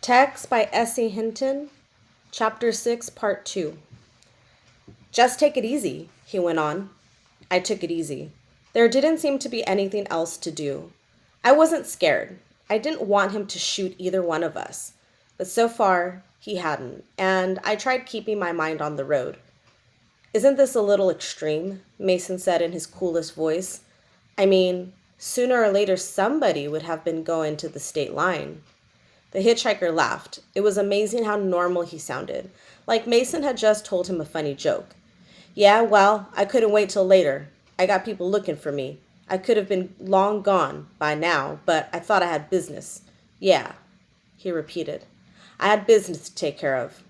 Text by Hinton, Chapter 6, Part 2. Just take it easy, he went on. I took it easy. There didn't seem to be anything else to do. I wasn't scared. I didn't want him to shoot either one of us. But so far, he hadn't, and I tried keeping my mind on the road. Isn't this a little extreme? Mason said in his coolest voice. I mean, sooner or later somebody would have been going to the state line. The hitchhiker laughed. It was amazing how normal he sounded, like Mason had just told him a funny joke. Yeah, well, I couldn't wait till later. I got people looking for me. I could have been long gone by now, but I thought I had business. Yeah, he repeated. I had business to take care of.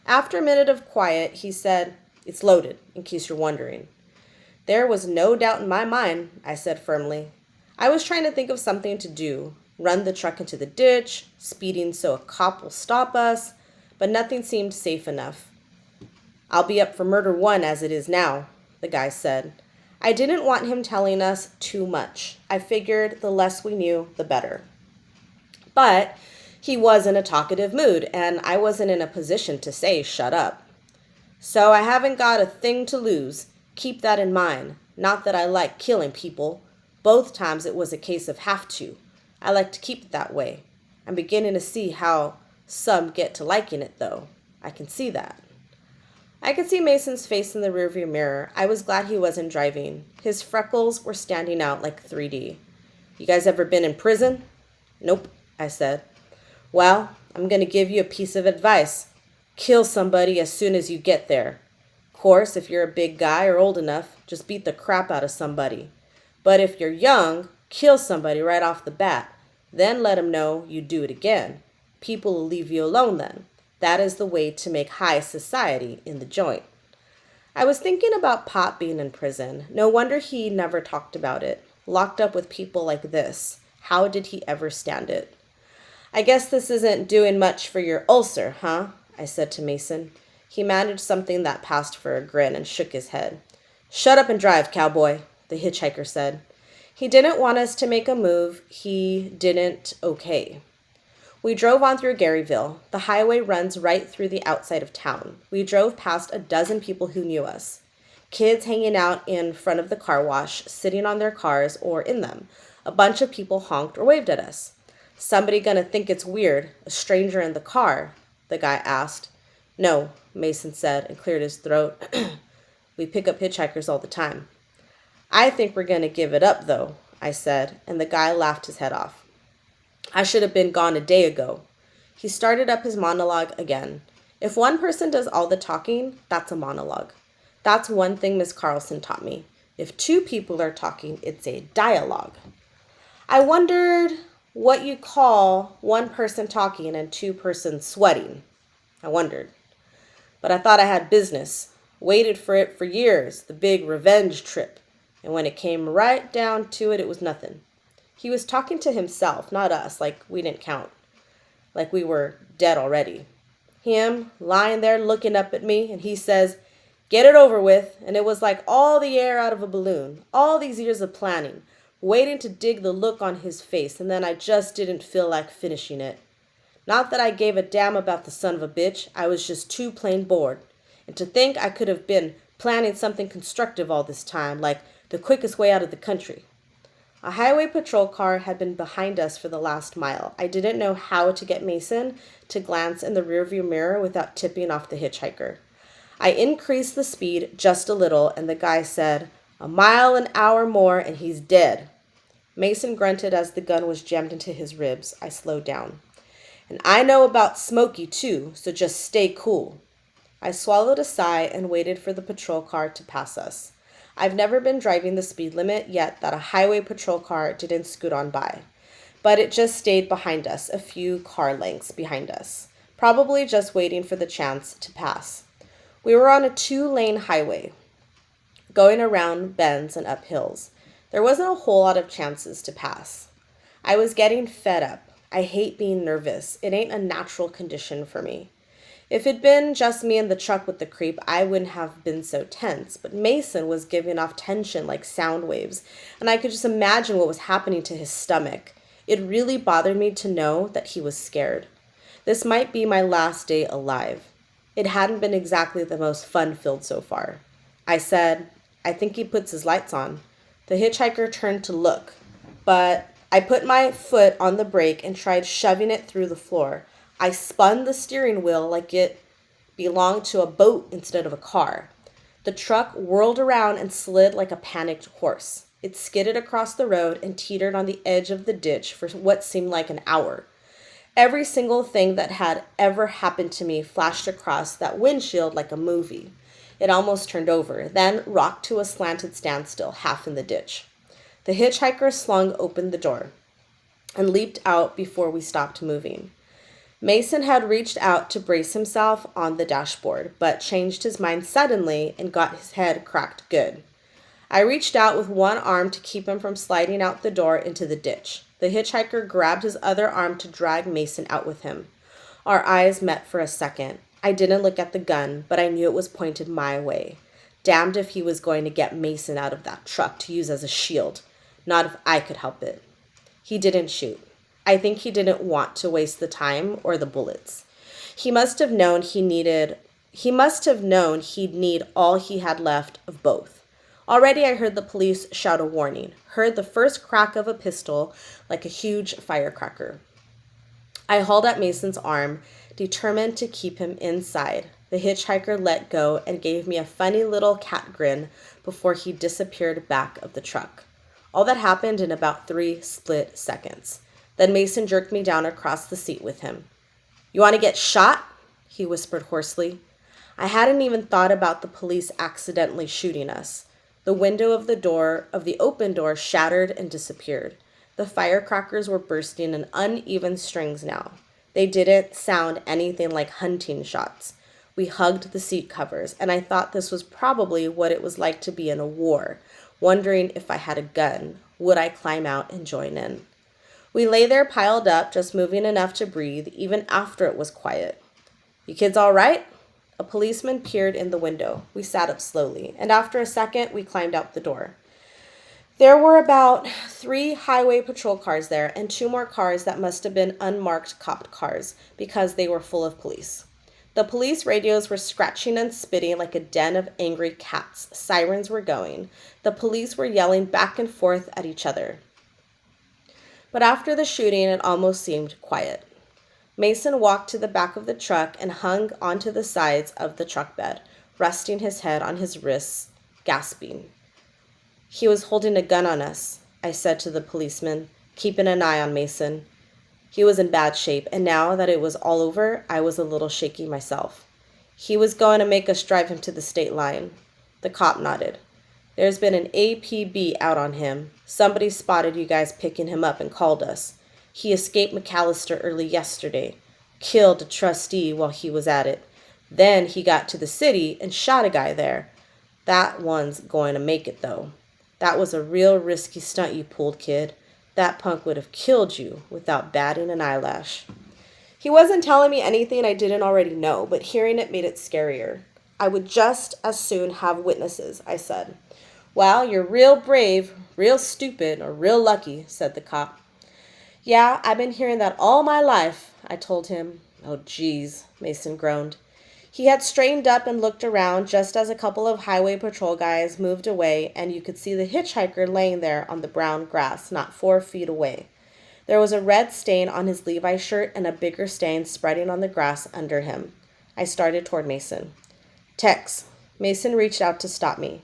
After a minute of quiet, he said, It's loaded, in case you're wondering. There was no doubt in my mind, I said firmly. I was trying to think of something to do. Run the truck into the ditch, speeding so a cop will stop us, but nothing seemed safe enough. I'll be up for murder one as it is now, the guy said. I didn't want him telling us too much. I figured the less we knew, the better. But he was in a talkative mood, and I wasn't in a position to say shut up. So I haven't got a thing to lose. Keep that in mind. Not that I like killing people. Both times it was a case of have to. I like to keep it that way. I'm beginning to see how some get to liking it, though. I can see that. I could see Mason's face in the rearview mirror. I was glad he wasn't driving. His freckles were standing out like 3D. You guys ever been in prison? Nope, I said. Well, I'm going to give you a piece of advice. Kill somebody as soon as you get there. Of course, if you're a big guy or old enough, just beat the crap out of somebody. But if you're young, kill somebody right off the bat. Then let them know you do it again. People will leave you alone then. That is the way to make high society in the joint. I was thinking about Pop being in prison. No wonder he never talked about it. Locked up with people like this. How did he ever stand it? I guess this isn't doing much for your ulcer, huh? I said to Mason. He managed something that passed for a grin and shook his head. Shut up and drive, cowboy, the hitchhiker said. He didn't want us to make a move. He didn't okay. We drove on through Garyville. The highway runs right through the outside of town. We drove past a dozen people who knew us. Kids hanging out in front of the car wash, sitting on their cars or in them. A bunch of people honked or waved at us. Somebody gonna think it's weird, a stranger in the car? The guy asked. No, Mason said and cleared his throat. We pick up hitchhikers all the time. I think we're going to give it up, though, I said, and the guy laughed his head off. I should have been gone a day ago. He started up his monologue again. If one person does all the talking, that's a monologue. That's one thing Miss Carlson taught me. If two people are talking, it's a dialogue. I wondered what you call one person talking and two persons sweating. I wondered. But I thought I had business. Waited for it for years, the big revenge trip. And when it came right down to it, it was nothing. He was talking to himself, not us, like we didn't count. Like we were dead already. Him lying there looking up at me, and he says, get it over with. And it was like all the air out of a balloon. All these years of planning, waiting to dig the look on his face, and then I just didn't feel like finishing it. Not that I gave a damn about the son of a bitch. I was just too plain bored. And to think I could have been planning something constructive all this time, like the quickest way out of the country. A highway patrol car had been behind us for the last mile. I didn't know how to get Mason to glance in the rearview mirror without tipping off the hitchhiker. I increased the speed just a little, and the guy said, 1 mile an hour more and he's dead. Mason grunted as the gun was jammed into his ribs. I slowed down. And I know about Smokey too, so just stay cool. I swallowed a sigh and waited for the patrol car to pass us. I've never been driving the speed limit yet that a highway patrol car didn't scoot on by. But it just stayed behind us, a few car lengths behind us, probably just waiting for the chance to pass. We were on a 2-lane highway, going around bends and up hills. There wasn't a whole lot of chances to pass. I was getting fed up. I hate being nervous. It ain't a natural condition for me. If it'd been just me in the truck with the creep, I wouldn't have been so tense. But Mason was giving off tension like sound waves, and I could just imagine what was happening to his stomach. It really bothered me to know that he was scared. This might be my last day alive. It hadn't been exactly the most fun-filled so far. I said, I think he puts his lights on. The hitchhiker turned to look, but I put my foot on the brake and tried shoving it through the floor. I spun the steering wheel like it belonged to a boat instead of a car. The truck whirled around and slid like a panicked horse. It skidded across the road and teetered on the edge of the ditch for what seemed like an hour. Every single thing that had ever happened to me flashed across that windshield like a movie. It almost turned over, then rocked to a slanted standstill, half in the ditch. The hitchhiker slung open the door and leaped out before we stopped moving. Mason had reached out to brace himself on the dashboard, but changed his mind suddenly and got his head cracked good. I reached out with one arm to keep him from sliding out the door into the ditch. The hitchhiker grabbed his other arm to drag Mason out with him. Our eyes met for a second. I didn't look at the gun, but I knew it was pointed my way. Damned if he was going to get Mason out of that truck to use as a shield. Not if I could help it. He didn't shoot. I think he didn't want to waste the time or the bullets. He must have known he'd need all he had left of both. Already I heard the police shout a warning, heard the first crack of a pistol like a huge firecracker. I hauled at Mason's arm, determined to keep him inside. The hitchhiker let go and gave me a funny little cat grin before he disappeared back of the truck. All that happened in about 3 split seconds. Then Mason jerked me down across the seat with him. "You want to get shot?" he whispered hoarsely. I hadn't even thought about the police accidentally shooting us. The window of the open door shattered and disappeared. The firecrackers were bursting in uneven strings now. They didn't sound anything like hunting shots. We hugged the seat covers, and I thought this was probably what it was like to be in a war, wondering if I had a gun, would I climb out and join in? We lay there piled up, just moving enough to breathe, even after it was quiet. "You kids all right?" A policeman peered in the window. We sat up slowly, and after a second, we climbed out the door. There were about 3 highway patrol cars there, and 2 more cars that must have been unmarked cop cars, because they were full of police. The police radios were scratching and spitting like a den of angry cats. Sirens were going. The police were yelling back and forth at each other. But after the shooting, it almost seemed quiet. Mason walked to the back of the truck and hung onto the sides of the truck bed, resting his head on his wrists, gasping. "He was holding a gun on us," I said to the policeman, keeping an eye on Mason. He was in bad shape, and now that it was all over, I was a little shaky myself. "He was going to make us drive him to the state line." The cop nodded. "There's been an APB out on him. Somebody spotted you guys picking him up and called us. He escaped McAllister early yesterday, killed a trustee while he was at it. Then he got to the city and shot a guy there. That one's going to make it, though. That was a real risky stunt you pulled, kid. That punk would have killed you without batting an eyelash." He wasn't telling me anything I didn't already know, but hearing it made it scarier. "I would just as soon have witnesses," I said. "Well, you're real brave, real stupid, or real lucky," said the cop. "Yeah, I've been hearing that all my life," I told him. "Oh, geez," Mason groaned. He had straightened up and looked around just as a couple of highway patrol guys moved away, and you could see the hitchhiker laying there on the brown grass, not 4 feet away. There was a red stain on his Levi shirt and a bigger stain spreading on the grass under him. I started toward Mason. "Tex." Mason reached out to stop me.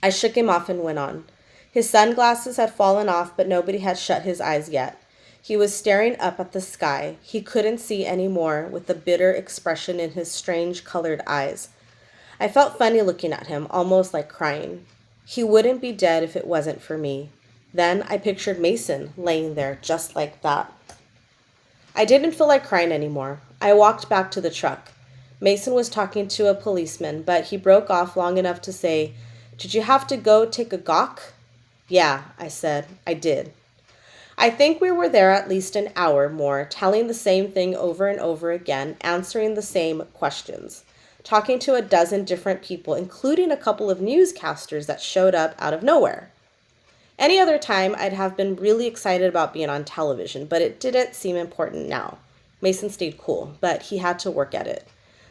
I shook him off and went on. His sunglasses had fallen off, but nobody had shut his eyes yet. He was staring up at the sky. He couldn't see any more with the bitter expression in his strange colored eyes. I felt funny looking at him, almost like crying. He wouldn't be dead if it wasn't for me. Then I pictured Mason laying there just like that. I didn't feel like crying anymore. I walked back to the truck. Mason was talking to a policeman, but he broke off long enough to say, "Did you have to go take a gawk?" "Yeah," I said. "I did." I think we were there at least an hour more, telling the same thing over and over again, answering the same questions, talking to a dozen different people, including a couple of newscasters that showed up out of nowhere. Any other time, I'd have been really excited about being on television, but it didn't seem important now. Mason stayed cool, but he had to work at it.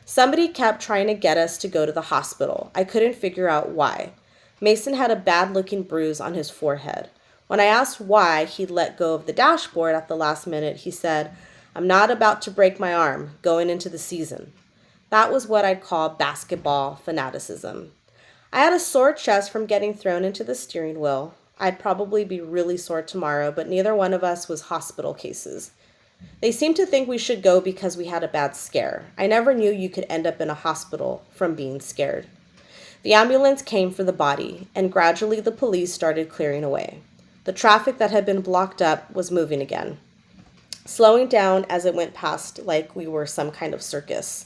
Somebody kept trying to get us to go to the hospital. I couldn't figure out why. Mason had a bad-looking bruise on his forehead. When I asked why he'd let go of the dashboard at the last minute, he said, "I'm not about to break my arm going into the season." That was what I'd call basketball fanaticism. I had a sore chest from getting thrown into the steering wheel. I'd probably be really sore tomorrow, but neither one of us was hospital cases. They seemed to think we should go because we had a bad scare. I never knew you could end up in a hospital from being scared. The ambulance came for the body, and gradually the police started clearing away. The traffic that had been blocked up was moving again, slowing down as it went past like we were some kind of circus.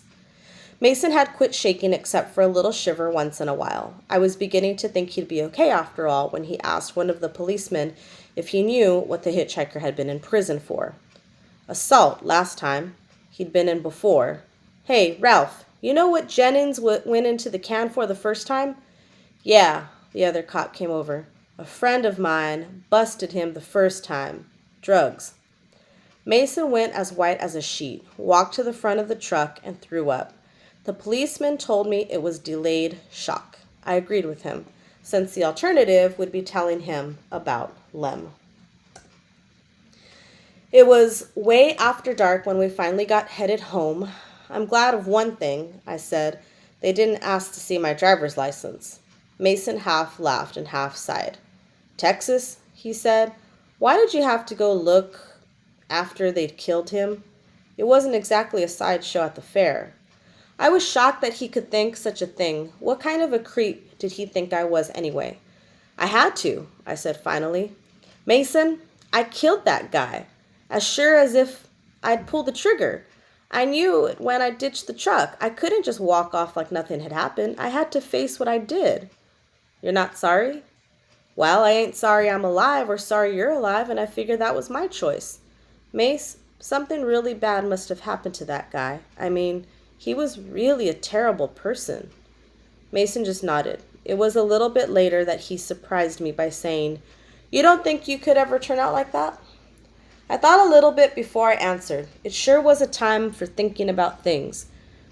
Mason had quit shaking except for a little shiver once in a while. I was beginning to think he'd be okay after all when he asked one of the policemen if he knew what the hitchhiker had been in prison for. Assault last time. He'd been in before. "Hey, Ralph, you know what Jennings went into the can for the first time?" "Yeah," the other cop came over. "A friend of mine busted him the first time. Drugs." Mason went as white as a sheet, walked to the front of the truck, and threw up. The policeman told me it was delayed shock. I agreed with him, since the alternative would be telling him about Lem. It was way after dark when we finally got headed home. "I'm glad of one thing," I said. "They didn't ask to see my driver's license." Mason half laughed and half sighed. "Texas," he said. "Why did you have to go look after they'd killed him? It wasn't exactly a sideshow at the fair." I was shocked that he could think such a thing. What kind of a creep did he think I was anyway? "I had to," I said finally. "Mason, I killed that guy. As sure as if I'd pulled the trigger. I knew it when I ditched the truck. I couldn't just walk off like nothing had happened. I had to face what I did." "You're not sorry?" "Well, I ain't sorry I'm alive or sorry you're alive, and I figured that was my choice. Mace, something really bad must have happened to that guy. I mean, he was really a terrible person." Mason just nodded. It was a little bit later that he surprised me by saying, "You don't think you could ever turn out like that?" I thought a little bit before I answered. It sure was a time for thinking about things.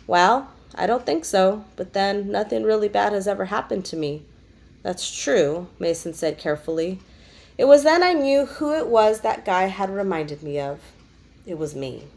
"Well, I don't think so, but then nothing really bad has ever happened to me." "That's true," Mason said carefully. It was then I knew who it was that guy had reminded me of. It was me.